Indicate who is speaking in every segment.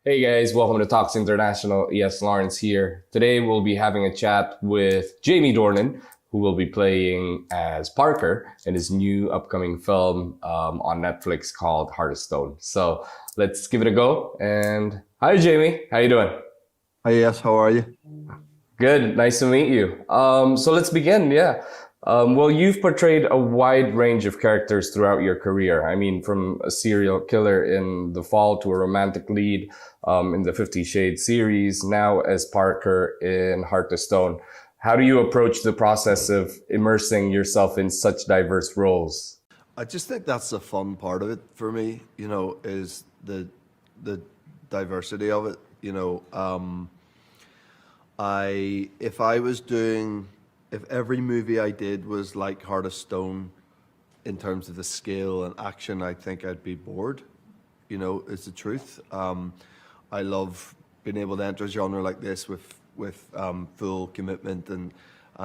Speaker 1: Hey guys, welcome to Talks International. Yes, Lawrence here. Today we'll be having a chat with Jamie Dornan, who will be playing as Parker in his new upcoming film on Netflix called Heart of Stone. So let's give it a go. And hi, Jamie. How you doing?
Speaker 2: Hi, yes, how are you?
Speaker 1: Good. Nice to meet you. So let's begin. Yeah. Well, you've portrayed a wide range of characters throughout your career. I mean, from a serial killer in The Fall to a romantic lead in the 50 Shades series, now as Parker in Heart of Stone. How do you approach the process of immersing yourself in such diverse roles?
Speaker 2: I just think that's the fun part of it for me, is the diversity of it. If I was doing, if every movie I did was like Heart of Stone in terms of the scale and action, I think I'd be bored. Is the truth. I love being able to enter a genre like this with full commitment and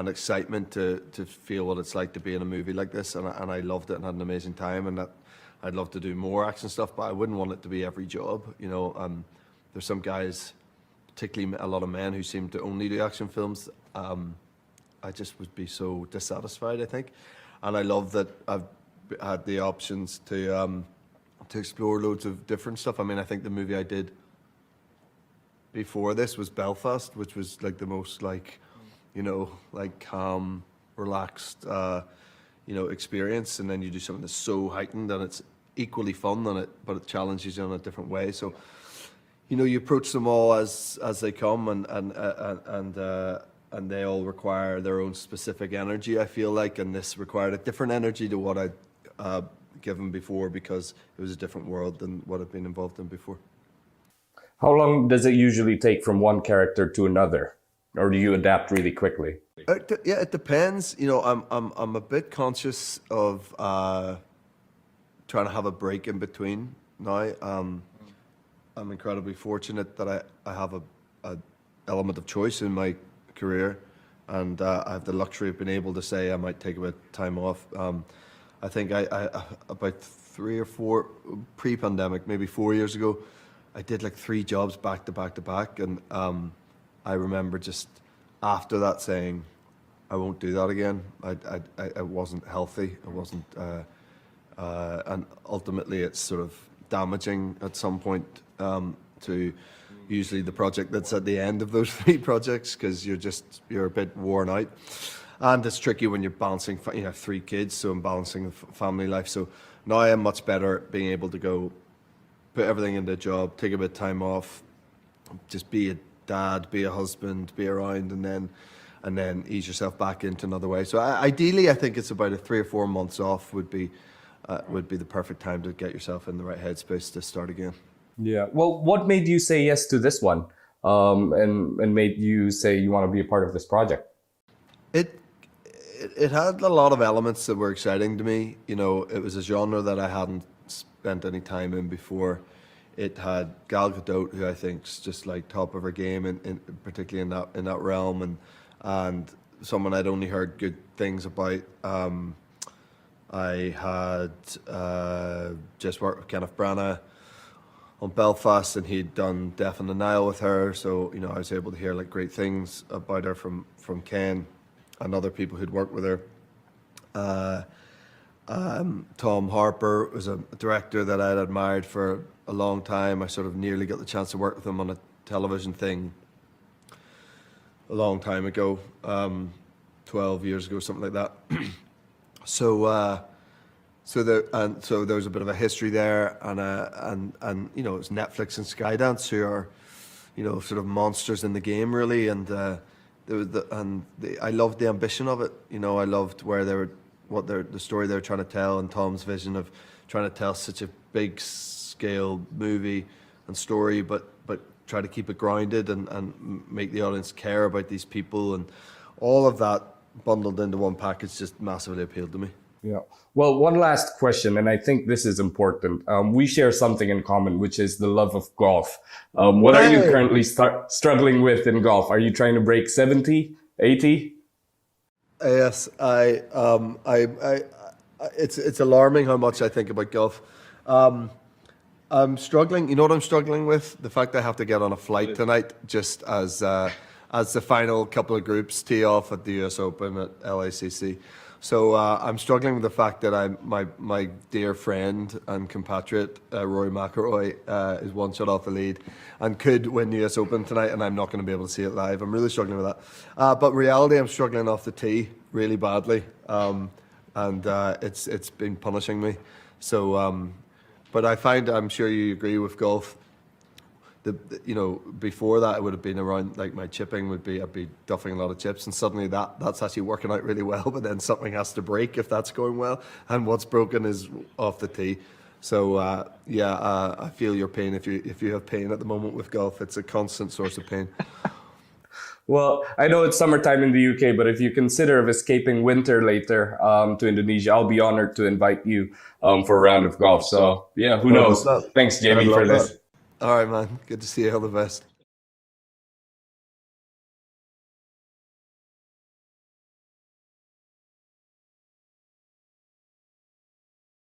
Speaker 2: excitement to feel what it's like to be in a movie like this, and I loved it and had an amazing time, and that I'd love to do more action stuff, but I wouldn't want it to be every job. There's some guys, particularly a lot of men, who seem to only do action films. I just would be so dissatisfied, I think, and I love that I've had the options to explore loads of different stuff. I mean, I think the movie I did before this was Belfast, which was like the most like calm, relaxed, experience. And then you do something that's so heightened and it's equally fun on it, but it challenges you in a different way. So, you approach them all as they come, and they all require their own specific energy. I feel like, and this required a different energy to what I'd given before because it was a different world than what I've been involved in before.
Speaker 1: How long does it usually take from one character to another? Or do you adapt really quickly?
Speaker 2: Yeah, it depends. I'm a bit conscious of trying to have a break in between now. I'm incredibly fortunate that I have a element of choice in my career, and I have the luxury of being able to say I might take a bit of time off. I think I about 3 or 4 pre-pandemic, maybe 4 years ago, I did like 3 jobs back to back to back, and I remember just after that saying, I won't do that again. I wasn't healthy. I wasn't, and ultimately it's sort of damaging at some point to usually the project that's at the end of those 3 projects, because you're a bit worn out. And it's tricky when you're balancing, 3 kids, so I'm balancing the family life. So now I am much better at being able to go put everything into a job, take a bit of time off, just be a dad, be a husband, be around, and then ease yourself back into another way. So ideally, I think it's about a 3 or 4 months off would be the perfect time to get yourself in the right headspace to start again.
Speaker 1: Yeah. Well, what made you say yes to this one? And made you say you want to be a part of this project?
Speaker 2: It it had a lot of elements that were exciting to me. It was a genre that I hadn't spent any time in before. It had Gal Gadot, who I think's just like top of her game, particularly in that realm, and someone I'd only heard good things about. I had just worked with Kenneth Branagh on Belfast, and he'd done Death on the Nile with her, so I was able to hear like great things about her from Ken and other people who'd worked with her. Uh, Tom Harper was a director that I'd admired for a long time. I sort of nearly got the chance to work with him on a television thing a long time ago, 12 years ago, something like that. So, so there's a bit of a history there, and it's Netflix and Skydance who are, sort of monsters in the game, really, and I loved the ambition of it. I loved where they were, the story they were trying to tell, and Tom's vision of trying to tell such a big scale movie and story, but try to keep it grounded and make the audience care about these people, and all of that bundled into one package just massively appealed to me.
Speaker 1: Yeah. Well, one last question, and I think this is important. We share something in common, which is the love of golf. What are you
Speaker 2: Hey.
Speaker 1: currently struggling with in golf? Are you trying to break 70, 80?
Speaker 2: Yes, it's alarming how much I think about golf. Um, I'm struggling. You know what I'm struggling with? The fact that I have to get on a flight tonight, just as the final couple of groups tee off at the U.S. Open at LACC. So I'm struggling with the fact that my dear friend and compatriot Rory McIlroy is one shot off the lead and could win the U.S. Open tonight, and I'm not going to be able to see it live. I'm really struggling with that. But reality, I'm struggling off the tee really badly, and it's been punishing me. So. But I find, I'm sure you agree with golf, before that it would have been around, like my chipping would be, I'd be duffing a lot of chips, and suddenly that's actually working out really well, but then something has to break if that's going well, and what's broken is off the tee. So I feel your pain if you have pain at the moment with golf. It's a constant source of pain.
Speaker 1: Well, I know it's summertime in the UK, but if you consider of escaping winter later to Indonesia, I'll be honored to invite you for a round of golf. So yeah, who knows? Thanks, Jamie, for this.
Speaker 2: All right, man. Good to see you. All the best.